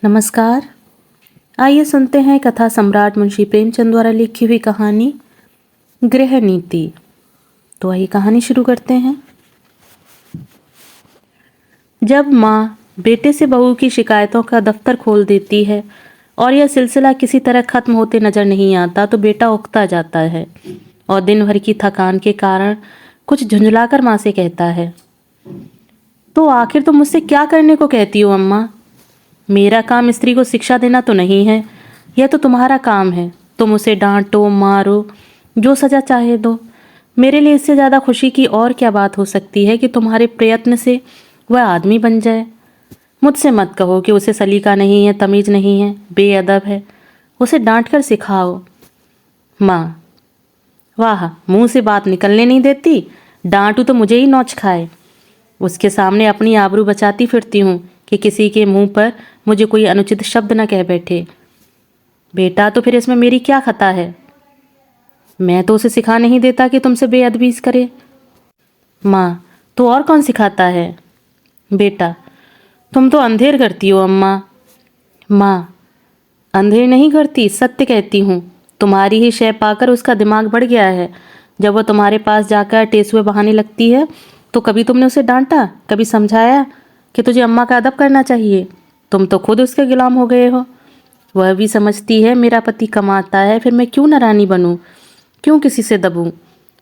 नमस्कार। आइए सुनते हैं कथा सम्राट मुंशी प्रेमचंद द्वारा लिखी हुई कहानी गृह नीति। तो आइए कहानी शुरू करते हैं। जब माँ बेटे से बहू की शिकायतों का दफ्तर खोल देती है और यह सिलसिला किसी तरह खत्म होते नजर नहीं आता तो बेटा उकता जाता है और दिन भर की थकान के कारण कुछ झुंझलाकर माँ से कहता है, तो आखिर तुम मुझसे क्या करने को कहती हो अम्मा? मेरा काम स्त्री को शिक्षा देना तो नहीं है, यह तो तुम्हारा काम है। तुम उसे डांटो मारो, जो सजा चाहे दो। मेरे लिए इससे ज़्यादा खुशी की और क्या बात हो सकती है कि तुम्हारे प्रयत्न से वह आदमी बन जाए। मुझसे मत कहो कि उसे सलीका नहीं है, तमीज़ नहीं है, बेअदब है। उसे डांट कर सिखाओ। माँ: वाह, मुंह से बात निकलने नहीं देती। डांटू तो मुझे ही नोच खाए। उसके सामने अपनी आबरू बचाती फिरती हूँ कि किसी के मुंह पर मुझे कोई अनुचित शब्द न कह बैठे। बेटा, तो फिर इसमें मेरी क्या खता है? मैं तो उसे सिखा नहीं देता कि तुमसे बेअदबी करे। माँ: तो और कौन सिखाता है? बेटा: तुम तो अंधेर करती हो अम्मा। माँ: अंधेर नहीं करती, सत्य कहती हूँ। तुम्हारी ही शय पाकर उसका दिमाग बढ़ गया है। जब वह तुम्हारे पास जाकर टेसुए बहाने लगती है तो कभी तुमने उसे डांटा, कभी समझाया कि तुझे अम्मा का अदब करना चाहिए? तुम तो खुद उसके गुलाम हो गए हो। वह भी समझती है मेरा पति कमाता है, फिर मैं क्यों न रानी बनूं, क्यों किसी से दबूं?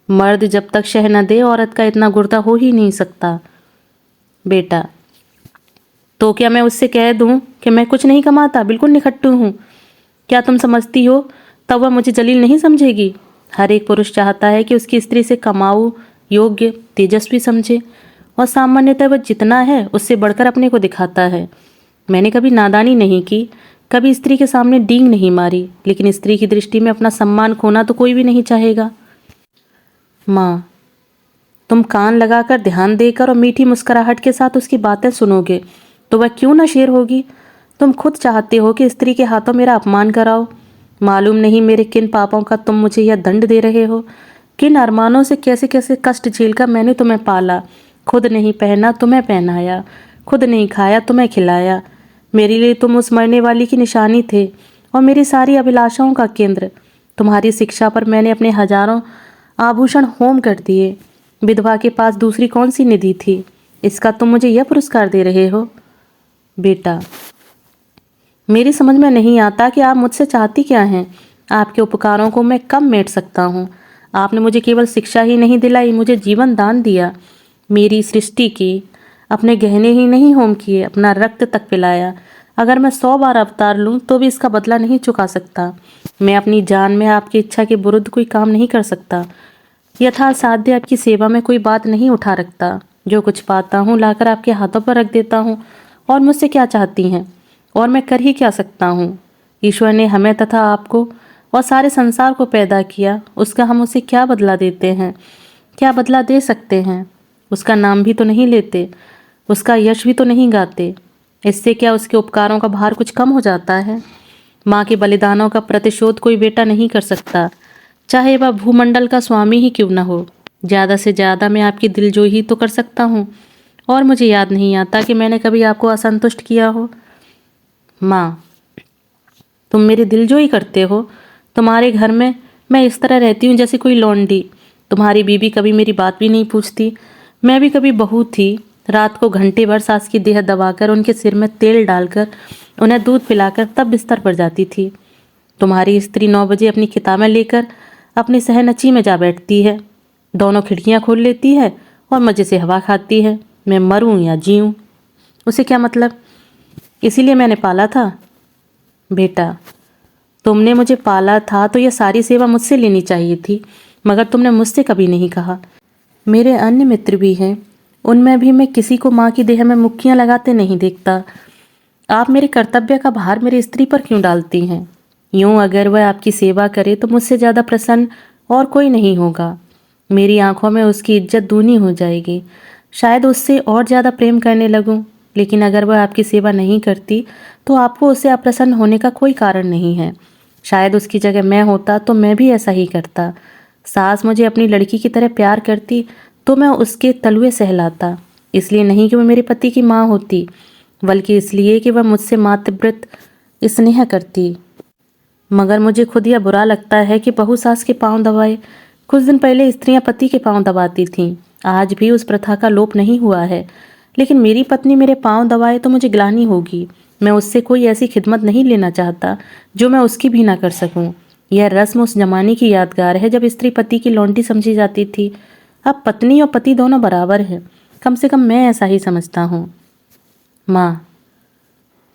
मर्द जब तक शह न दे औरत का इतना गुर्दा हो ही नहीं सकता। बेटा: तो क्या मैं उससे कह दूं कि मैं कुछ नहीं कमाता, बिल्कुल निखट्टू हूँ? क्या तुम समझती हो तब वह मुझे जलील नहीं समझेगी? हर एक पुरुष चाहता है कि उसकी स्त्री से कमाऊ, योग्य, तेजस्वी समझे और सामान्यतः वह जितना है उससे बढ़कर अपने को दिखाता है। मैंने कभी नादानी नहीं की, कभी स्त्री के सामने डींग नहीं मारी, लेकिन स्त्री की दृष्टि में अपना सम्मान खोना तो कोई भी नहीं चाहेगा। माँ: तुम कान लगाकर ध्यान देकर और मीठी मुस्कुराहट के साथ उसकी बातें सुनोगे तो वह क्यों न शेर होगी। तुम खुद चाहते हो कि स्त्री के हाथों मेरा अपमान कराओ। मालूम नहीं मेरे किन पापों का तुम मुझे यह दंड दे रहे हो, किन अरमानों से कैसे कैसे कष्ट झेलकर मैंने तुम्हें पाला। खुद नहीं पहना, तुम्हें पहनाया। खुद नहीं खाया, तुम्हें खिलाया। मेरे लिए तुम उस मरने वाली की निशानी थे और मेरी सारी अभिलाषाओं का केंद्र। तुम्हारी शिक्षा पर मैंने अपने हजारों आभूषण होम कर दिए। विधवा के पास दूसरी कौन सी निधि थी? इसका तुम मुझे यह पुरस्कार दे रहे हो? बेटा: मेरी समझ में नहीं आता कि आप मुझसे चाहती क्या हैं। आपके उपकारों को मैं कब मेट सकता हूँ? आपने मुझे केवल शिक्षा ही नहीं दिलाई, मुझे जीवन दान दिया, मेरी सृष्टि की, अपने गहने ही नहीं होम किए, अपना रक्त तक पिलाया। अगर मैं 100 बार अवतार लूँ तो भी इसका बदला नहीं चुका सकता। मैं अपनी जान में आपकी इच्छा के विरुद्ध कोई काम नहीं कर सकता। यथासाध्य आपकी सेवा में कोई बात नहीं उठा रखता। जो कुछ पाता हूँ लाकर आपके हाथों पर रख देता हूँ। और मुझसे क्या चाहती हैं? और मैं कर ही क्या सकता हूँ? ईश्वर ने हमें तथा आपको और सारे संसार को पैदा किया, उसका हम उसे क्या बदला देते हैं? क्या बदला दे सकते हैं? उसका नाम भी तो नहीं लेते, उसका यश भी तो नहीं गाते। इससे क्या उसके उपकारों का भार कुछ कम हो जाता है? माँ के बलिदानों का प्रतिशोध कोई बेटा नहीं कर सकता, चाहे वह भूमंडल का स्वामी ही क्यों न हो। ज़्यादा से ज़्यादा मैं आपकी दिलजोई तो कर सकता हूँ, और मुझे याद नहीं आता कि मैंने कभी आपको असंतुष्ट किया हो। माँ: तुम मेरी दिलजोई करते हो? तुम्हारे घर में मैं इस तरह रहती हूँ जैसे कोई लौंडी। तुम्हारी बीबी कभी मेरी बात भी नहीं पूछती। मैं भी कभी बहू थी, रात को घंटे भर सास की देह दबाकर, उनके सिर में तेल डालकर, उन्हें दूध पिलाकर तब बिस्तर पर जाती थी। तुम्हारी स्त्री 9 बजे अपनी किताबें लेकर अपनी सहनची में जा बैठती है, दोनों खिड़कियाँ खोल लेती है और मज़े से हवा खाती है। मैं मरूं या जीऊं, उसे क्या मतलब? इसीलिए मैंने पाला था। बेटा: तुमने मुझे पाला था तो यह सारी सेवा मुझसे लेनी चाहिए थी, मगर तुमने मुझसे कभी नहीं कहा। मेरे अन्य मित्र भी हैं, उनमें भी मैं किसी को माँ की देह में मुक्कियाँ लगाते नहीं देखता। आप मेरे कर्तव्य का भार मेरी स्त्री पर क्यों डालती हैं? यूं अगर वह आपकी सेवा करे तो मुझसे ज़्यादा प्रसन्न और कोई नहीं होगा। मेरी आंखों में उसकी इज्जत दूनी हो जाएगी, शायद उससे और ज़्यादा प्रेम करने लगूं। लेकिन अगर वह आपकी सेवा नहीं करती तो आपको उससे अप्रसन्न होने का कोई कारण नहीं है। शायद उसकी जगह मैं होता तो मैं भी ऐसा ही करता। सास मुझे अपनी लड़की की तरह प्यार करती तो मैं उसके तलुए सहलाता, इसलिए नहीं कि वह मेरे पति की माँ होती। बल्कि इसलिए कि वह मुझसे मातृव्रत स्नेह करती। मगर मुझे खुद यह बुरा लगता है कि बहू सास के पांव दबाए। कुछ दिन पहले स्त्रियां पति के पांव दबाती थीं, आज भी उस प्रथा का लोप नहीं हुआ है। लेकिन मेरी पत्नी मेरे पांव दबाए तो मुझे ग्लानि होगी। मैं उससे कोई ऐसी खिदमत नहीं लेना चाहता जो मैं उसकी भी ना कर सकूं। यह रस्म उस जमाने की यादगार है जब स्त्री पति की लौंडी समझी जाती थी। अब पत्नी और पति दोनों बराबर है, कम से कम मैं ऐसा ही समझता हूँ। माँ,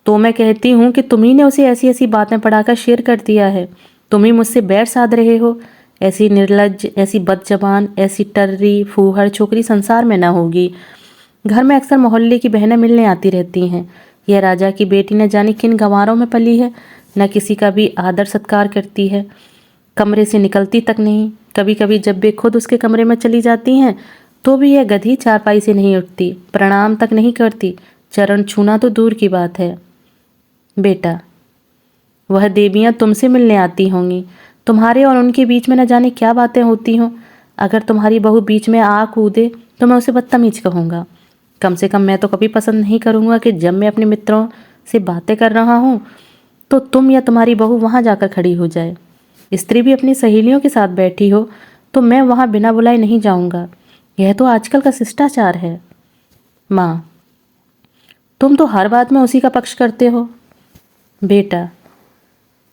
तो मैं कहती हूँ कि तुम्ही ने उसे ऐसी ऐसी बातें पढ़ाकर शेर कर दिया है। तुम ही मुझसे बैर साध रहे हो। ऐसी निर्लज्ज, ऐसी बदजबान, ऐसी टर्री फूहड़ छोकरी संसार में ना होगी। घर में अक्सर मोहल्ले की बहनें मिलने आती रहती हैं। यह राजा की बेटी न जाने किन गंवारों में पली है, न किसी का भी आदर सत्कार करती है, कमरे से निकलती तक नहीं। कभी कभी जब वे खुद उसके कमरे में चली जाती हैं तो भी यह गधी चारपाई से नहीं उठती, प्रणाम तक नहीं करती, चरण छूना तो दूर की बात है। बेटा, वह देवियाँ तुमसे मिलने आती होंगी, तुम्हारे और उनके बीच में न जाने क्या बातें होती हों। अगर तुम्हारी बहू बीच में आ कूदे तो मैं उसे बदतमीज कहूँगा। कम से कम मैं तो कभी पसंद नहीं करूँगा कि जब मैं अपने मित्रों से बातें कर रहा हूँ तो तुम या तुम्हारी बहू वहाँ जाकर खड़ी हो जाए। स्त्री भी अपनी सहेलियों के साथ बैठी हो तो मैं वहाँ बिना बुलाए नहीं जाऊँगा। यह तो आजकल का शिष्टाचार है। माँ, तुम तो हर बात में उसी का पक्ष करते हो। बेटा,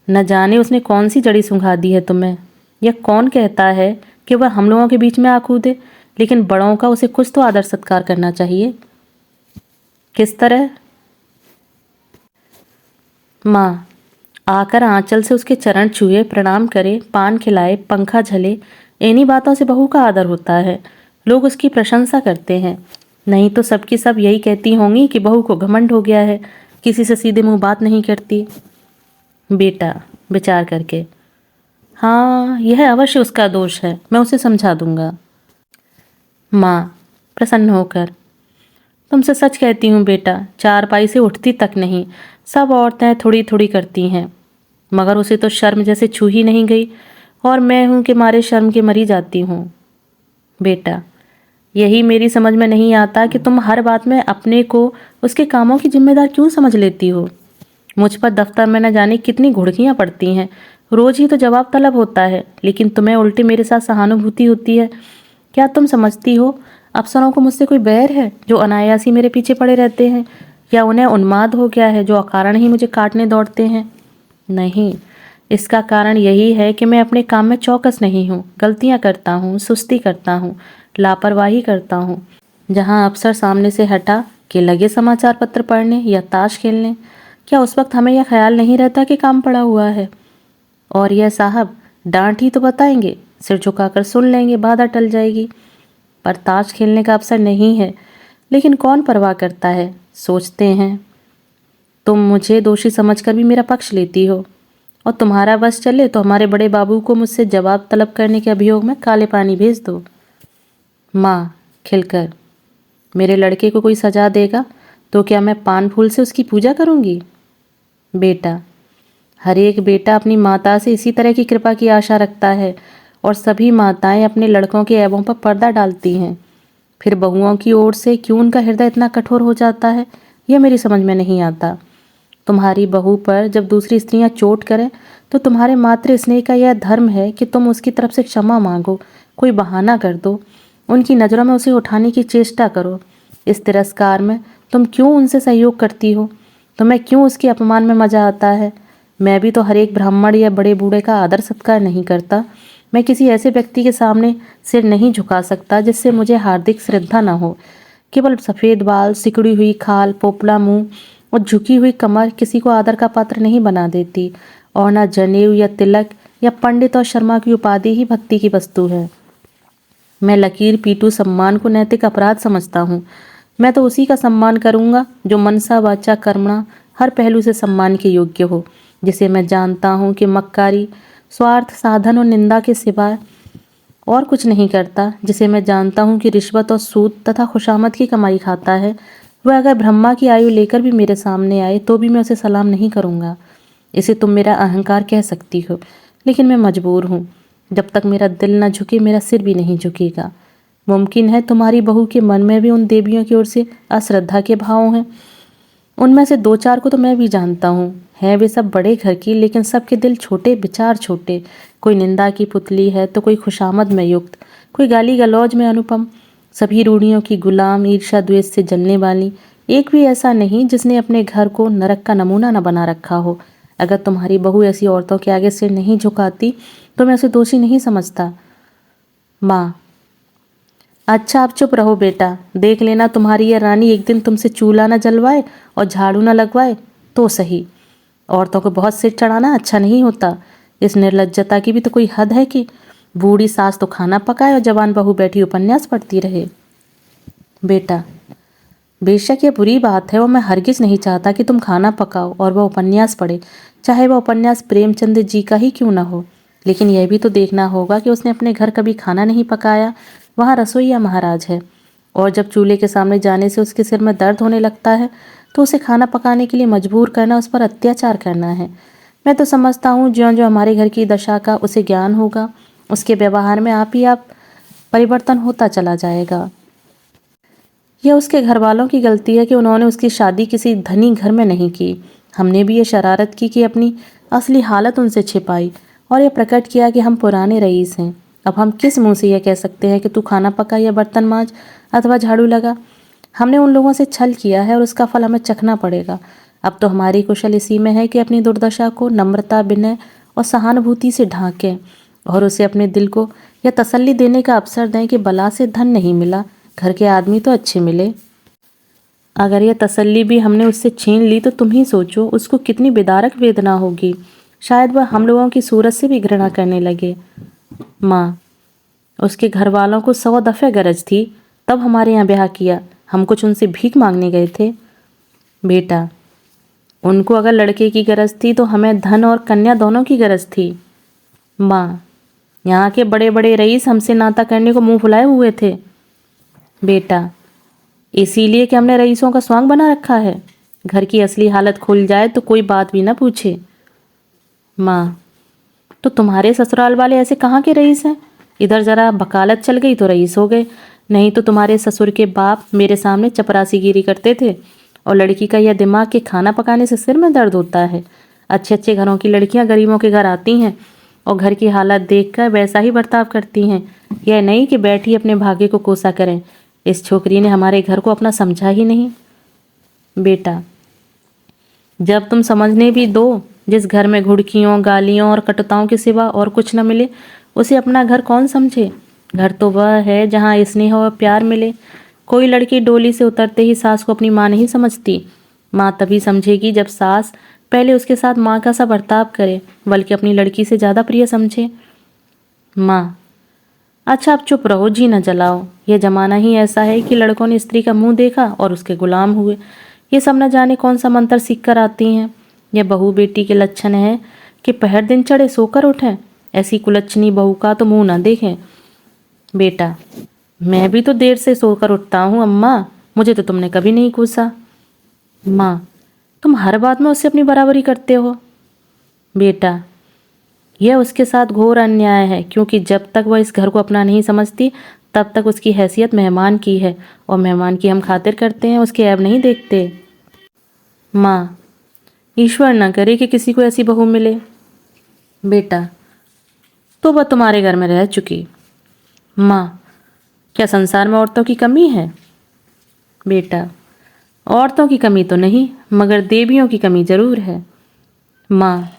न जाने उसने कौन सी जड़ी सूंघा दी है तुम्हें। यह कौन कहता है कि वह हम लोगों के बीच में आ कूदे, लेकिन बड़ों का उसे कुछ तो आदर सत्कार करना चाहिए। किस तरह? माँ, आकर आंचल से उसके चरण छुए, प्रणाम करे, पान खिलाए, पंखा झले, इन्हीं बातों से बहू का आदर होता है। लोग उसकी प्रशंसा करते हैं। नहीं तो सबकी सब यही कहती होंगी कि बहू को घमंड हो गया है, किसी से सीधे मुंह बात नहीं करती। बेटा, विचार करके, हाँ, यह अवश्य उसका दोष है, मैं उसे समझा दूंगा। माँ, प्रसन्न होकर, तुमसे सच कहती हूँ बेटा, चारपाई से उठती तक नहीं। सब औरतें थोड़ी थोड़ी करती हैं, मगर उसे तो शर्म जैसे छू ही नहीं गई, और मैं हूँ कि मारे शर्म के मरी जाती हूँ। बेटा, यही मेरी समझ में नहीं आता कि तुम हर बात में अपने को उसके कामों की जिम्मेदार क्यों समझ लेती हो। मुझ पर दफ्तर में न जाने कितनी घुड़कियाँ पड़ती हैं, रोज ही तो जवाब तलब होता है, लेकिन तुम्हें उल्टी मेरे साथ सहानुभूति होती है। क्या तुम समझती हो अफसरों को मुझसे कोई बैर है जो अनायास ही मेरे पीछे पड़े रहते हैं, या उन्हें उन्माद हो गया है जो अकारण ही मुझे काटने दौड़ते हैं? नहीं, इसका कारण यही है कि मैं अपने काम में चौकस नहीं हूँ। गलतियाँ करता हूँ, सुस्ती करता हूँ, लापरवाही करता हूँ। जहाँ अफसर सामने से हटा के लगे समाचार पत्र पढ़ने या ताश खेलने, क्या उस वक्त हमें यह ख्याल नहीं रहता कि काम पड़ा हुआ है? और यह साहब डांट ही तो बताएंगे, सिर झुकाकर सुन लेंगे, बाधा टल जाएगी। पर ताश खेलने का अवसर नहीं है, लेकिन कौन परवाह करता है, सोचते हैं। तुम मुझे दोषी समझकर भी मेरा पक्ष लेती हो, और तुम्हारा बस चले तो हमारे बड़े बाबू को मुझसे जवाब तलब करने के अभियोग में काले पानी भेज दो। माँ, खिलकर, मेरे लड़के को कोई सजा देगा तो क्या मैं पान फूल से उसकी पूजा करूँगी? बेटा, हर एक बेटा अपनी माता से इसी तरह की कृपा की आशा रखता है, और सभी माताएं अपने लड़कों के ऐबों पर पर्दा डालती हैं। फिर बहुओं की ओर से क्यों उनका हृदय इतना कठोर हो जाता है, यह मेरी समझ में नहीं आता। तुम्हारी बहू पर जब दूसरी स्त्रियां चोट करें तो तुम्हारे मातृ स्नेह का यह धर्म है कि तुम उसकी तरफ से क्षमा मांगो, कोई बहाना कर दो, उनकी नज़रों में उसे उठाने की चेष्टा करो। इस तिरस्कार में तुम क्यों उनसे सहयोग करती हो? तुम्हें क्यों उसके अपमान में मजा आता है? मैं भी तो हर एक ब्राह्मण या बड़े बूढ़े का आदर सत्कार नहीं करता। मैं किसी ऐसे व्यक्ति के सामने सिर नहीं झुका सकता जिससे मुझे हार्दिक श्रद्धा न हो। केवल सफ़ेद बाल, सिकुड़ी हुई खाल, पोपला मुंह और झुकी हुई कमर किसी को आदर का पात्र नहीं बना देती, और न जनेऊ या तिलक या पंडित और शर्मा की उपाधि ही भक्ति की वस्तु है। मैं लकीर पीटू सम्मान को नैतिक अपराध समझता हूँ। मैं तो उसी का सम्मान करूँगा जो मनसा वाचा कर्मणा हर पहलू से सम्मान के योग्य हो, जिसे मैं जानता हूँ कि मक्कारी, स्वार्थ, साधन और निंदा के सिवाय और कुछ नहीं करता, जिसे मैं जानता हूँ कि रिश्वत और सूद तथा खुशामद की कमाई खाता है। वह अगर ब्रह्मा की आयु लेकर भी मेरे सामने आए तो भी मैं उसे सलाम नहीं करूँगा। इसे तुम मेरा अहंकार कह सकती हो, लेकिन मैं मजबूर हूँ। जब तक मेरा दिल न झुके मेरा सिर भी नहीं झुकेगा। मुमकिन है तुम्हारी बहू के मन में भी उन देवियों की ओर से अश्रद्धा के भाव हैं, उनमें से 2-4 को तो मैं भी जानता हूँ, हैं वे सब बड़े घर की, लेकिन सबके दिल छोटे, विचार छोटे। कोई निंदा की पुतली है तो कोई खुशामद में युक्त, कोई गाली गलौज में अनुपम, सभी रूढ़ियों की गुलाम, ईर्ष्या द्वेष से जलने वाली। एक भी ऐसा नहीं जिसने अपने घर को नरक का नमूना न बना रखा हो। अगर तुम्हारी बहू ऐसी औरतों के आगे सिर नहीं झुकाती तो मैं उसे दोषी नहीं समझता। माँ: अच्छा आप चुप रहो बेटा, देख लेना तुम्हारी यह रानी एक दिन तुमसे चूल्हा न जलवाए और झाड़ू न लगवाए तो सही। औरतों को बहुत सिर चढ़ाना अच्छा नहीं होता। इस निर्लज्जता की भी तो कोई हद है कि बूढ़ी सास तो खाना पकाए और जवान बहू बैठी उपन्यास पढ़ती रहे। बेटा: बेशक यह बुरी बात है और मैं हरगिज नहीं चाहता कि तुम खाना पकाओ और वह उपन्यास पढ़े, चाहे वह उपन्यास प्रेमचंद जी का ही क्यों न हो। लेकिन यह भी तो देखना होगा कि उसने अपने घर कभी खाना नहीं पकाया, वहाँ रसोईया महाराज है, और जब चूल्हे के सामने जाने से उसके सिर में दर्द होने लगता है तो उसे खाना पकाने के लिए मजबूर करना उस पर अत्याचार करना है। मैं तो समझता हूँ ज्यों ज्यों हमारे घर की दशा का उसे ज्ञान होगा, उसके व्यवहार में आप ही आप परिवर्तन होता चला जाएगा। यह उसके घर वालों की गलती है कि उन्होंने उसकी शादी किसी धनी घर में नहीं की। हमने भी ये शरारत की कि अपनी असली हालत उनसे छिपाई और यह प्रकट किया कि हम पुराने रईस हैं। अब हम किस मुंह से यह कह सकते हैं कि तू खाना पका या बर्तन मांज अथवा झाड़ू लगा। हमने उन लोगों से छल किया है और उसका फल हमें चखना पड़ेगा। अब तो हमारी कुशल इसी में है कि अपनी दुर्दशा को नम्रता, विनय और सहानुभूति से ढांकें और उसे अपने दिल को यह तसल्ली देने का अवसर दें कि बला से धन नहीं मिला, घर के आदमी तो अच्छे मिले। अगर यह तसल्ली भी हमने उससे छीन ली तो तुम ही सोचो उसको कितनी बेदारक वेदना होगी। शायद वह हम लोगों की सूरत से भी घृणा करने लगे। माँ: उसके घर वालों को 100 दफ़े गरज थी, तब हमारे यहाँ ब्याह किया। हम कुछ उनसे भीख मांगने गए थे। बेटा: उनको अगर लड़के की गरज थी तो हमें धन और कन्या दोनों की गरज थी। माँ: यहाँ के बड़े बड़े रईस हमसे नाता करने को मुंह फुलाए हुए थे। बेटा: इसीलिए कि हमने रईसों का स्वांग बना रखा है, घर की असली हालत खुल जाए तो कोई बात भी ना पूछे। माँ: तो तुम्हारे ससुराल वाले ऐसे कहाँ के रईस हैं? इधर जरा वकालत चल गई तो रईस हो गए, नहीं तो तुम्हारे ससुर के बाप मेरे सामने चपरासीगिरी करते थे। और लड़की का यह दिमाग कि खाना पकाने से सिर में दर्द होता है। अच्छे अच्छे घरों की लड़कियां गरीबों के घर आती हैं और घर की हालत देखकर वैसा ही बर्ताव करती हैं, यह नहीं कि बैठी अपने भाग्य को कोसा करें। इस छोकरी ने हमारे घर को अपना समझा ही नहीं। बेटा: जब तुम समझने भी दो, जिस घर में घुड़कियों, गालियों और कटुताओं के सिवा और कुछ न मिले, उसे अपना घर कौन समझे? घर तो वह है जहाँ स्नेह और प्यार मिले। कोई लड़की डोली से उतरते ही सास को अपनी माँ नहीं समझती। माँ तभी समझेगी जब सास पहले उसके साथ माँ का सा बर्ताव करे, बल्कि अपनी लड़की से ज़्यादा प्रिय समझे। माँ: अच्छा आप चुप रहो, जी न जलाओ। यह जमाना ही ऐसा है कि लड़कों ने स्त्री का मुंह देखा और उसके गुलाम हुए। ये सब न जाने कौन सा मंत्र सीख कर आती हैं। यह बहू बेटी के लक्षण है कि पहर दिन चढ़े सोकर उठें। ऐसी कुलच्छनी बहू का तो मुंह ना देखें। बेटा: मैं भी तो देर से सोकर उठता हूँ अम्मा, मुझे तो तुमने कभी नहीं कोसा। माँ: तुम हर बात में उससे अपनी बराबरी करते हो। बेटा: यह उसके साथ घोर अन्याय है, क्योंकि जब तक वह इस घर को अपना नहीं समझती तब तक उसकी हैसियत मेहमान की है, और मेहमान की हम खातिर करते हैं, उसके ऐब नहीं देखते। माँ: ईश्वर न करे कि किसी को ऐसी बहू मिले। बेटा: तो वह तुम्हारे घर में रह चुकी। माँ: क्या संसार में औरतों की कमी है? बेटा: औरतों की कमी तो नहीं, मगर देवियों की कमी जरूर है। माँ: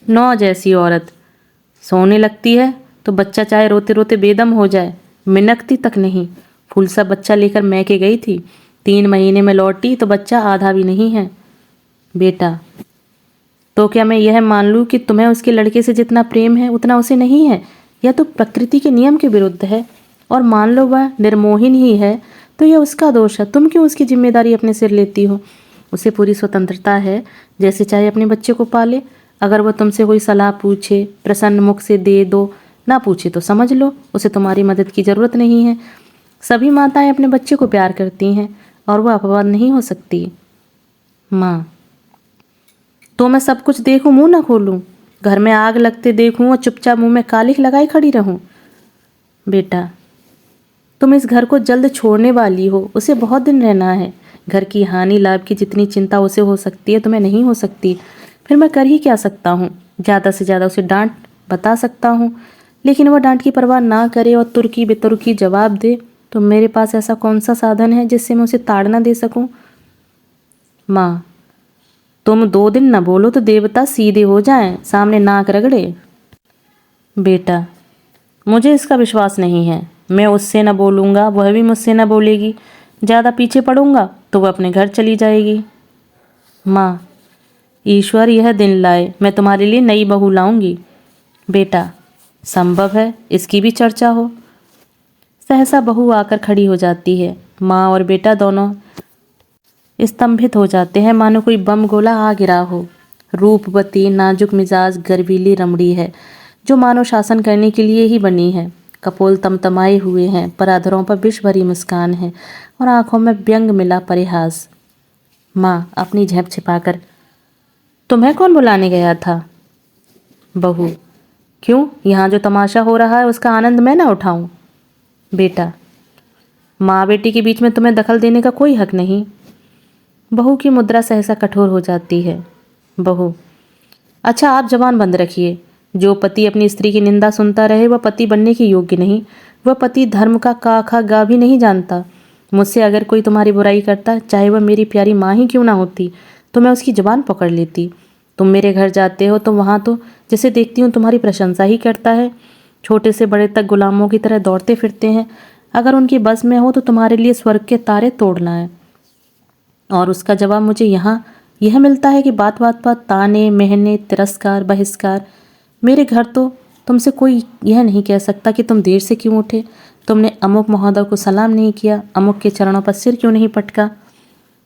नौ जैसी औरत सोने लगती है तो बच्चा चाहे रोते रोते बेदम हो जाए, मिनकती तक नहीं। फूल सा बच्चा लेकर मैके गई थी, 3 महीने में लौटी तो बच्चा आधा भी नहीं है। बेटा: तो क्या मैं यह मान लूँ कि तुम्हें उसके लड़के से जितना प्रेम है उतना उसे नहीं है? यह तो प्रकृति के नियम के विरुद्ध है। और मान लो वह निर्मोहिन ही है तो यह उसका दोष है, तुम क्यों उसकी जिम्मेदारी अपने सिर लेती हो? उसे पूरी स्वतंत्रता है, जैसे चाहे अपने बच्चे को पाले। अगर वह तुमसे कोई सलाह पूछे, प्रसन्न मुख से दे दो, ना पूछे तो समझ लो उसे तुम्हारी मदद की ज़रूरत नहीं है। सभी माताएं अपने बच्चे को प्यार करती हैं और वह अपवाद नहीं हो सकती। माँ: तो मैं सब कुछ देखूं, मुंह ना खोलूं? घर में आग लगते देखूं और चुपचाप मुंह में कालिख लगाई खड़ी रहूं? बेटा: तुम इस घर को जल्द छोड़ने वाली हो, उसे बहुत दिन रहना है। घर की हानि लाभ की जितनी चिंता उसे हो सकती है तुम्हें नहीं हो सकती। फिर मैं कर ही क्या सकता हूँ? ज़्यादा से ज़्यादा उसे डांट बता सकता हूँ, लेकिन वह डांट की परवाह ना करे और तुर्की बेतुर्की जवाब दे तो मेरे पास ऐसा कौन सा साधन है जिससे मैं उसे ताड़ना दे सकूं? माँ, तुम 2 दिन न बोलो तो देवता सीधे हो जाएं, सामने नाक रगड़े। बेटा, मुझे इसका विश्वास नहीं है। मैं उससे न बोलूँगा, वह भी मुझसे न बोलेगी। ज़्यादा पीछे पड़ूंगा तो वह अपने घर चली जाएगी। माँ, ईश्वर यह दिन लाए, मैं तुम्हारे लिए नई बहू लाऊंगी। बेटा, संभव है इसकी भी चर्चा हो। सहसा बहू आकर खड़ी हो जाती है। माँ और बेटा दोनों स्तंभित हो जाते हैं, मानो कोई बम गोला आ गिरा हो। रूपवती, नाजुक मिजाज, गर्वीली रमणी है जो मानो शासन करने के लिए ही बनी है। कपोल तमतमाए हुए हैं, पर अधरों पर विष भरी मुस्कान है और आंखों में व्यंग मिला परिहास। माँ अपनी झेप छिपाकर, तुम्हें कौन बुलाने गया था? बहू, क्यों, यहाँ जो तमाशा हो रहा है उसका आनंद मैं ना उठाऊं? बेटा, माँ बेटी के बीच में तुम्हें दखल देने का कोई हक नहीं। बहू की मुद्रा सहसा कठोर हो जाती है। बहू, अच्छा आप जबान बंद रखिए। जो पति अपनी स्त्री की निंदा सुनता रहे वह पति बनने के योग्य नहीं। वह पति धर्म का का खा गा भी नहीं जानता। मुझसे अगर कोई तुम्हारी बुराई करता, चाहे वह मेरी प्यारी माँ ही क्यों ना होती, तो मैं उसकी जबान पकड़ लेती। तुम मेरे घर जाते हो तो वहाँ तो जिसे देखती हूँ तुम्हारी प्रशंसा ही करता है। छोटे से बड़े तक गुलामों की तरह दौड़ते फिरते हैं। अगर उनकी बस में हो तो तुम्हारे लिए स्वर्ग के तारे तोड़ना है। और उसका जवाब मुझे यहाँ यह मिलता है कि बात बात पर ताने महने, तिरस्कार, बहिष्कार। मेरे घर तो तुमसे कोई यह नहीं कह सकता कि तुम देर से क्यों उठे, तुमने अमुक महोदय को सलाम नहीं किया, अमुक के चरणों पर सिर क्यों नहीं पटका।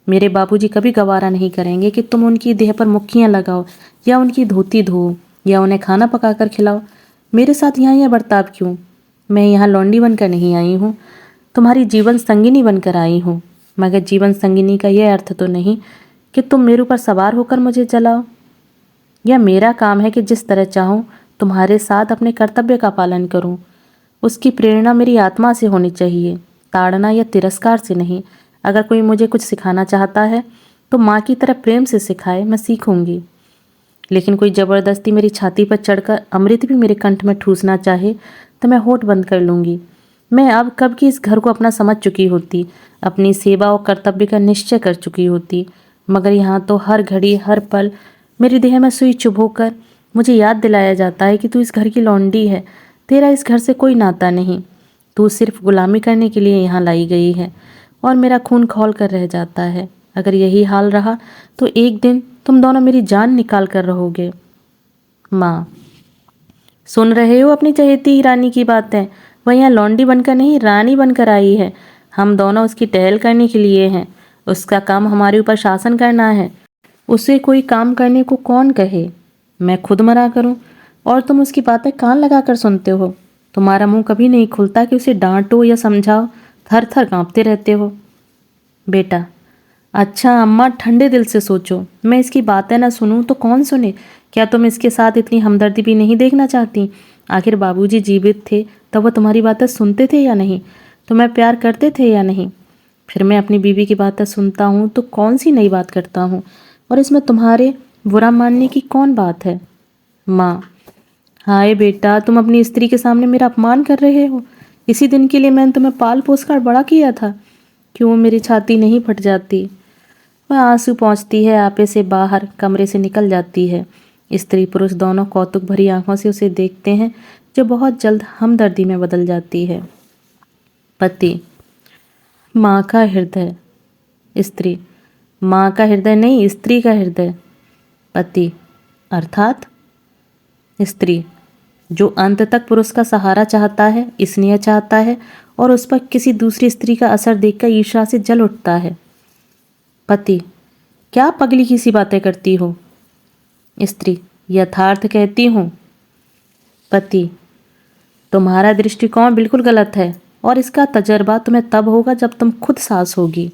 मेरे बाबूजी कभी गवारा नहीं करेंगे कि तुम उनकी देह पर मुक्कियाँ लगाओ या उनकी धोती धो या उन्हें खाना पकाकर खिलाओ। मेरे साथ यहाँ यह बर्ताव क्यों? मैं यहाँ लौंडी बनकर नहीं आई हूँ, तुम्हारी जीवन संगिनी बनकर आई हूँ। मगर जीवन संगिनी का यह अर्थ तो नहीं कि तुम मेरे ऊपर सवार होकर मुझे जलाओ। यह मेरा काम है कि जिस तरह चाहूँ तुम्हारे साथ अपने कर्तव्य का पालन करूँ। उसकी प्रेरणा मेरी आत्मा से होनी चाहिए, ताड़ना या तिरस्कार से नहीं। अगर कोई मुझे कुछ सिखाना चाहता है तो माँ की तरह प्रेम से सिखाए, मैं सीखूंगी। लेकिन कोई ज़बरदस्ती मेरी छाती पर चढ़कर अमृत भी मेरे कंठ में ठूसना चाहे तो मैं होठ बंद कर लूँगी। मैं अब कब की इस घर को अपना समझ चुकी होती, अपनी सेवा और कर्तव्य का निश्चय कर चुकी होती। मगर यहाँ तो हर घड़ी हर पल मेरी देह में सुई चुभोकर मुझे याद दिलाया जाता है कि तू इस घर की लौंडी है, तेरा इस घर से कोई नाता नहीं। तू सिर्फ गुलामी करने के लिए यहाँ लाई गई है और मेरा खून खौल कर रह जाता है। अगर यही हाल रहा तो एक दिन तुम दोनों मेरी जान निकाल कर रहोगे। माँ, सुन रहे हो अपनी चहेती रानी की बातें? वह यहाँ लौंडी बनकर नहीं रानी बनकर आई है। हम दोनों उसकी टहल करने के लिए हैं। उसका काम हमारे ऊपर शासन करना है। उसे कोई काम करने को कौन कहे? मैं खुद मना करूं और तुम उसकी बातें कान लगाकर सुनते हो। तुम्हारा मुंह कभी नहीं खुलता कि उसे डांटो या समझाओ, थर थर कांपते रहते हो। बेटा, अच्छा अम्मा ठंडे दिल से सोचो, मैं इसकी बातें ना सुनूं तो कौन सुने? क्या तुम इसके साथ इतनी हमदर्दी भी नहीं देखना चाहती? आखिर बाबूजी जीवित थे तब वह तुम्हारी बातें सुनते थे या नहीं? तुम्हें प्यार करते थे या नहीं? फिर मैं अपनी बीवी की बातें सुनता हूँ तो कौन सी नई बात करता हूँ, और इसमें तुम्हारे बुरा मानने की कौन बात है? माँ, हाय बेटा, तुम अपनी स्त्री के सामने मेरा अपमान कर रहे हो। इसी दिन के लिए मैंने तुम्हें पाल पोस कर बड़ा किया था। क्यों मेरी छाती नहीं फट जाती? वह आंसू पहुँचती है, आपे से बाहर कमरे से निकल जाती है। स्त्री पुरुष दोनों कौतुक भरी आंखों से उसे देखते हैं, जो बहुत जल्द हमदर्दी में बदल जाती है। पति, माँ का हृदय। स्त्री, माँ का हृदय नहीं, स्त्री का हृदय। पति, अर्थात? स्त्री, जो अंत तक पुरुष का सहारा चाहता है, स्नेह चाहता है और उस पर किसी दूसरी स्त्री का असर देखकर ईर्ष्या से जल उठता है। पति, क्या पगली की सी बातें करती हो? स्त्री, यथार्थ कहती हूँ। पति, तुम्हारा दृष्टिकोण बिल्कुल गलत है और इसका तजर्बा तुम्हें तब होगा जब तुम खुद सास होगी।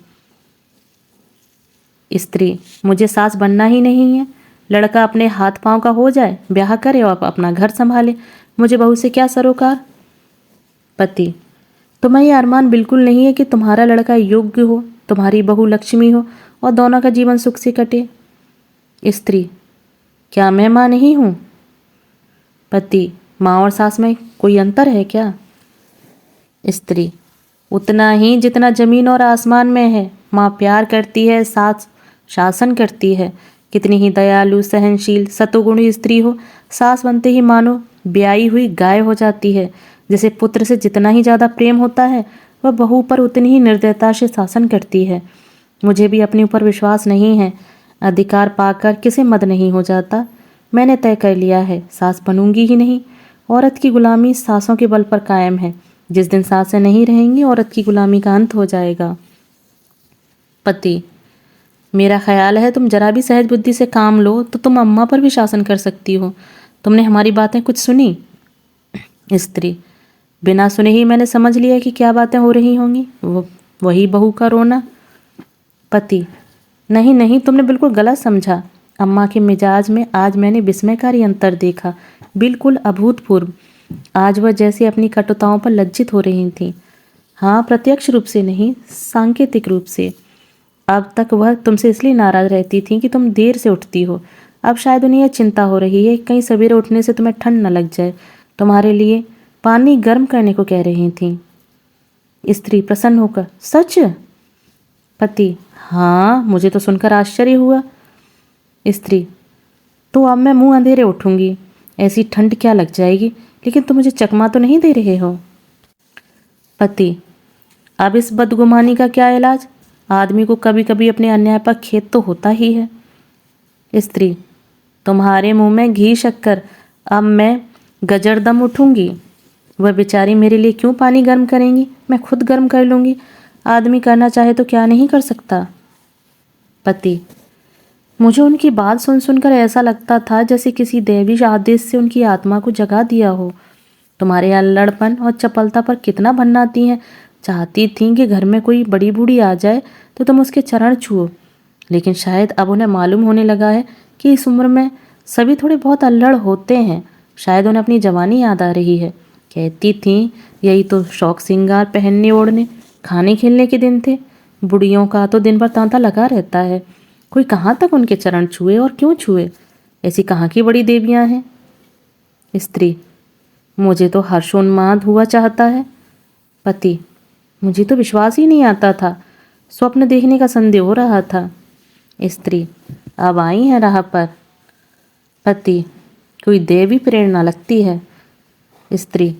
स्त्री, मुझे सास बनना ही नहीं है। लड़का अपने हाथ पांव का हो जाए, ब्याह करे और अपना घर संभाले, मुझे बहू से क्या सरोकार। पति, तुम्हें यह अरमान बिल्कुल नहीं है कि तुम्हारा लड़का योग्य हो, तुम्हारी बहू लक्ष्मी हो और दोनों का जीवन सुख से कटे। स्त्री, क्या मैं माँ नहीं हूँ? पति, माँ और सास में कोई अंतर है क्या? स्त्री, उतना ही जितना जमीन और आसमान में है। माँ प्यार करती है, सास शासन करती है। कितनी ही दयालु, सहनशील, सतोगुणी स्त्री हो, सास बनते ही मानो ब्याई हुई गाय हो जाती है। जैसे पुत्र से जितना ही ज़्यादा प्रेम होता है, वह बहू पर उतनी ही निर्दयता से शासन करती है। मुझे भी अपने ऊपर विश्वास नहीं है। अधिकार पाकर किसे मद नहीं हो जाता। मैंने तय कर लिया है, सास बनूंगी ही नहीं। औरत की गुलामी सासों के बल पर कायम है। जिस दिन सासें नहीं रहेंगी, औरत की गुलामी का अंत हो जाएगा। पति, मेरा ख्याल है तुम जरा भी सहज बुद्धि से काम लो तो तुम अम्मा पर भी शासन कर सकती हो। तुमने हमारी बातें कुछ सुनी? स्त्री, बिना सुने ही मैंने समझ लिया कि क्या बातें हो रही होंगी। वही बहू का रोना। पति, नहीं नहीं, तुमने बिल्कुल गलत समझा। अम्मा के मिजाज में आज मैंने विस्मयकारी अंतर देखा, बिल्कुल अभूतपूर्व। आज वह जैसे अपनी कटुताओं पर लज्जित हो रही थी। हाँ, प्रत्यक्ष रूप से नहीं, सांकेतिक रूप से। अब तक वह तुमसे इसलिए नाराज रहती थी कि तुम देर से उठती हो। अब शायद उन्हें यह चिंता हो रही है कहीं सवेरे उठने से तुम्हें ठंड न लग जाए। तुम्हारे लिए पानी गर्म करने को कह रही थी। स्त्री प्रसन्न होकर, सच? पति, हाँ, मुझे तो सुनकर आश्चर्य हुआ। स्त्री, तो अब मैं मुंह अंधेरे उठूंगी। ऐसी ठंड क्या लग जाएगी, लेकिन तुम मुझे चकमा तो नहीं दे रहे हो? पति, अब इस बदगुमानी का क्या इलाज? आदमी को कभी कभी अपने अन्याय पर खेद तो होता ही है। स्त्री, तुम्हारे मुंह में घी शक्कर। अब मैं गजरदम उठूंगी। वह बेचारी मेरे लिए क्यों पानी गर्म करेंगी? मैं खुद गर्म कर लूंगी। आदमी करना चाहे तो क्या नहीं कर सकता। पति, मुझे उनकी बात सुन सुनकर ऐसा लगता था जैसे किसी दैवी आदेश से उनकी आत्मा को जगा दिया हो। तुम्हारे अल्लड़पन और चपलता पर कितना भन्नाती हैं। चाहती थीं कि घर में कोई बड़ी बूढ़ी आ जाए तो तुम उसके चरण छुओ, लेकिन शायद अब उन्हें मालूम होने लगा है कि इस उम्र में सभी थोड़े बहुत अल्लड़ होते हैं। शायद उन्हें अपनी जवानी याद आ रही है। कहती थीं यही तो शौक सिंगार, पहनने ओढ़ने, खाने खेलने के दिन थे। बुढ़ियों का तो दिन भर तांता लगा रहता है। कोई कहाँ तक उनके चरण छुए और क्यों छुए? ऐसी कहाँ की बड़ी देवियाँ हैं? स्त्री, मुझे तो हर्षोन्माद हुआ चाहता है। पति, मुझे तो विश्वास ही नहीं आता था। स्वप्न देखने का संदेह हो रहा था। स्त्री, अब आई है राह पर। पति, कोई देवी प्रेरणा लगती है। स्त्री,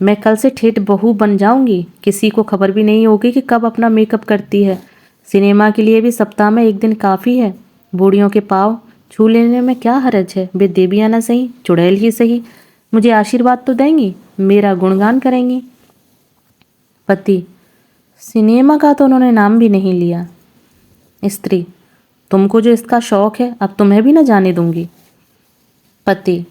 मैं कल से ठेठ बहू बन जाऊंगी। किसी को खबर भी नहीं होगी कि कब अपना मेकअप करती है। सिनेमा के लिए भी सप्ताह में एक दिन काफ़ी है। बूढ़ियों के पाँव छू लेने में क्या हरज है? वे देवियाँ ना सही, चुड़ैल ही सही, मुझे आशीर्वाद तो देंगी, मेरा गुणगान करेंगी। पति, सिनेमा का तो उन्होंने नाम भी नहीं लिया। स्त्री, तुमको जो इसका शौक है, अब तुम्हें भी ना जाने दूंगी। पति,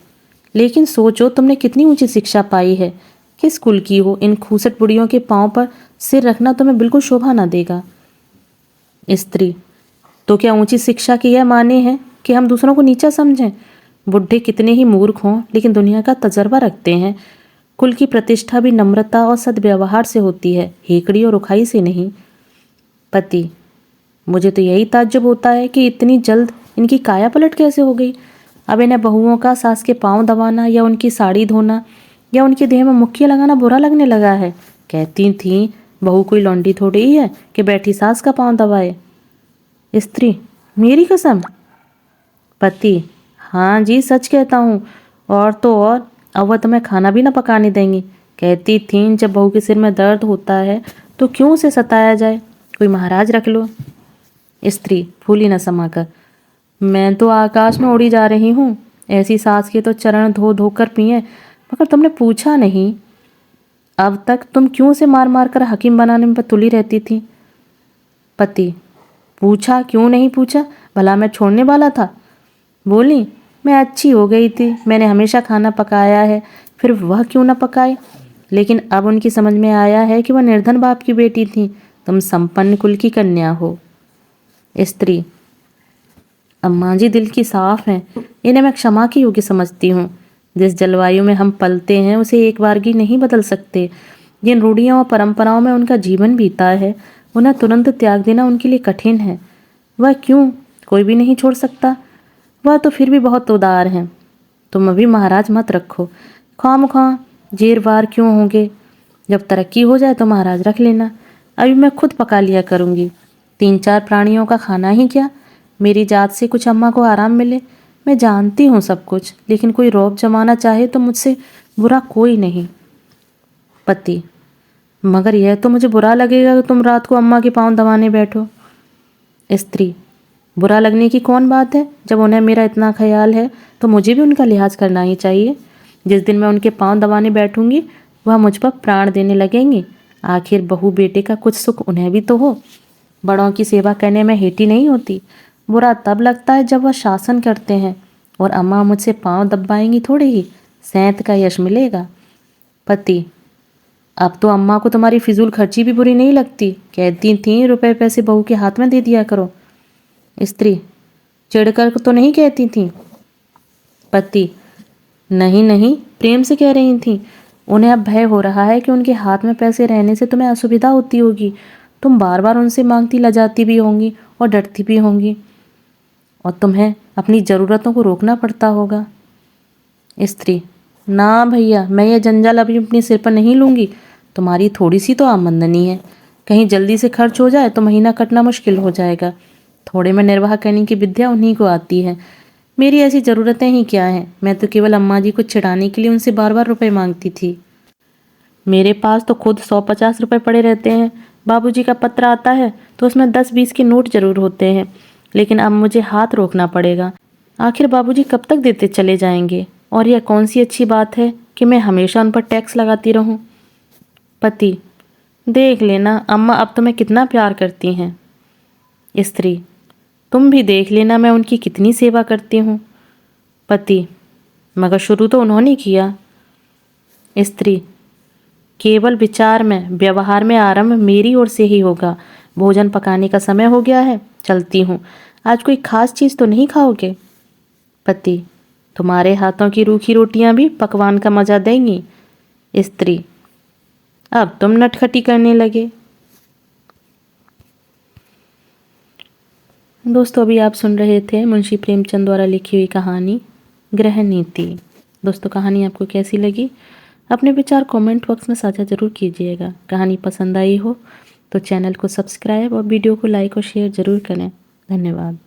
लेकिन सोचो तुमने कितनी ऊंची शिक्षा पाई है। किस कुल की हो? इन खूसट बुढ़ियों के पांव पर सिर रखना तुम्हें बिल्कुल शोभा ना देगा। स्त्री, तो क्या ऊंची शिक्षा की यह माने है कि हम दूसरों को नीचा समझें? बुढ़े कितने ही मूर्ख हों, लेकिन दुनिया का तजर्बा रखते हैं। कुल की प्रतिष्ठा भी नम्रता और सद्व्यवहार से होती है, हेकड़ी और रुखाई से नहीं। पति, मुझे तो यही ताज्जुब होता है कि इतनी जल्द इनकी काया पलट कैसे हो गई। अब इन्हें बहुओं का सास के पांव दबाना या उनकी साड़ी धोना या उनके देह में मुक्की लगाना बुरा लगने लगा है। कहती थीं बहू कोई लौंडी थोड़ी ही है कि बैठी सास का पांव दबाए। स्त्री, मेरी कसम। पति, हाँ जी, सच कहता हूँ। और तो और, अब वह तुम्हें खाना भी ना पकाने देंगी। कहती थीं जब बहू के सिर में दर्द होता है तो क्यों उसे सताया जाए, कोई महाराज रख लो। स्त्री फूली न समाकर, मैं तो आकाश में उड़ी जा रही हूँ। ऐसी सास के तो चरण धो धोकर पिए, मगर तुमने पूछा नहीं। अब तक तुम क्यों उसे मार मार कर हकीम बनाने में तुली रहती थी। पति, पूछा क्यों नहीं पूछा? भला मैं छोड़ने वाला था? बोली मैं अच्छी हो गई थी, मैंने हमेशा खाना पकाया है, फिर वह क्यों ना पकाए। लेकिन अब उनकी समझ में आया है कि वह निर्धन बाप की बेटी थी, तुम संपन्न कुल की कन्या हो। स्त्री, अम्मा जी दिल की साफ हैं, इन्हें मैं क्षमा की योग्य समझती हूँ। जिस जलवायु में हम पलते हैं उसे एक बार भी नहीं बदल सकते। जिन रूढ़ियों और परंपराओं में उनका जीवन बीता है उन्हें तुरंत त्याग देना उनके लिए कठिन है। वह क्यों? कोई भी नहीं छोड़ सकता। वह तो फिर भी बहुत उदार हैं। तुम अभी महाराज मत रखो, खामखा जेरवार क्यों होंगे। जब तरक्की हो जाए तो महाराज रख लेना। अभी मैं खुद पका लिया करूँगी। 3-4 प्राणियों का खाना ही क्या, मेरी जात से कुछ अम्मा को आराम मिले। मैं जानती हूँ सब कुछ, लेकिन कोई रौब जमाना चाहे तो मुझसे बुरा कोई नहीं। पति: मगर यह तो मुझे बुरा लगेगा कि तुम रात को अम्मा के पाँव दबाने बैठो। स्त्री: बुरा लगने की कौन बात है? जब उन्हें मेरा इतना ख्याल है तो मुझे भी उनका लिहाज करना ही चाहिए। जिस दिन मैं उनके पाँव दबाने बैठूंगी वह मुझ पर प्राण देने लगेंगी। आखिर बहू बेटे का कुछ सुख उन्हें भी तो हो। बड़ों की सेवा करने में हेटी नहीं होती। बुरा तब लगता है जब वह शासन करते हैं और अम्मा मुझसे पाँव दबाएंगी थोड़े ही सैंत का यश मिलेगा। पति: अब तो अम्मा को तुम्हारी फिजूल खर्ची भी बुरी नहीं लगती। कहती थी रुपए पैसे बहू के हाथ में दे दिया करो। स्त्री: चिढ़कर तो नहीं कहती थी। पति: नहीं नहीं, प्रेम से कह रही थी। उन्हें अब भय हो रहा है कि उनके हाथ में पैसे रहने से तुम्हें असुविधा होती होगी। तुम बार बार उनसे मांगती लजाती भी होंगी और डरती भी होंगी, और तुम्हें अपनी ज़रूरतों को रोकना पड़ता होगा। स्त्री: ना भैया, मैं ये जंजाल अभी अपने सिर पर नहीं लूँगी। तुम्हारी थोड़ी सी तो आमदनी है, कहीं जल्दी से खर्च हो जाए तो महीना कटना मुश्किल हो जाएगा। थोड़े में निर्वाह करने की विद्या उन्हीं को आती है। मेरी ऐसी ज़रूरतें ही क्या हैं? मैं तो केवल अम्मा जी को चिढ़ाने के लिए उनसे बार बार रुपए मांगती थी। मेरे पास तो खुद 100-50 रुपए पड़े रहते हैं। बाबूजी का पत्र आता है तो उसमें 10-20 के नोट जरूर होते हैं, लेकिन अब मुझे हाथ रोकना पड़ेगा। आखिर बाबूजी कब तक देते चले जाएंगे? और यह कौन सी अच्छी बात है कि मैं हमेशा उन पर टैक्स लगाती रहूं। पति: देख लेना अम्मा अब तुम्हें कितना प्यार करती हैं। स्त्री: तुम भी देख लेना मैं उनकी कितनी सेवा करती हूँ। पति: मगर शुरू तो उन्होंने किया। स्त्री: केवल विचार में, व्यवहार में आरंभ मेरी ओर से ही होगा। भोजन पकाने का समय हो गया है, चलती हूँ। आज कोई खास चीज़ तो नहीं खाओगे? पति: तुम्हारे हाथों की रूखी रोटियां भी पकवान का मजा देंगी। स्त्री: अब तुम नटखटी करने लगे। दोस्तों, अभी आप सुन रहे थे मुंशी प्रेमचंद द्वारा लिखी हुई कहानी गृह नीति। दोस्तों, कहानी आपको कैसी लगी? अपने विचार कमेंट बॉक्स में साझा जरूर कीजिएगा। कहानी पसंद आई हो तो चैनल को सब्सक्राइब और वीडियो को लाइक और शेयर जरूर करें। धन्यवाद।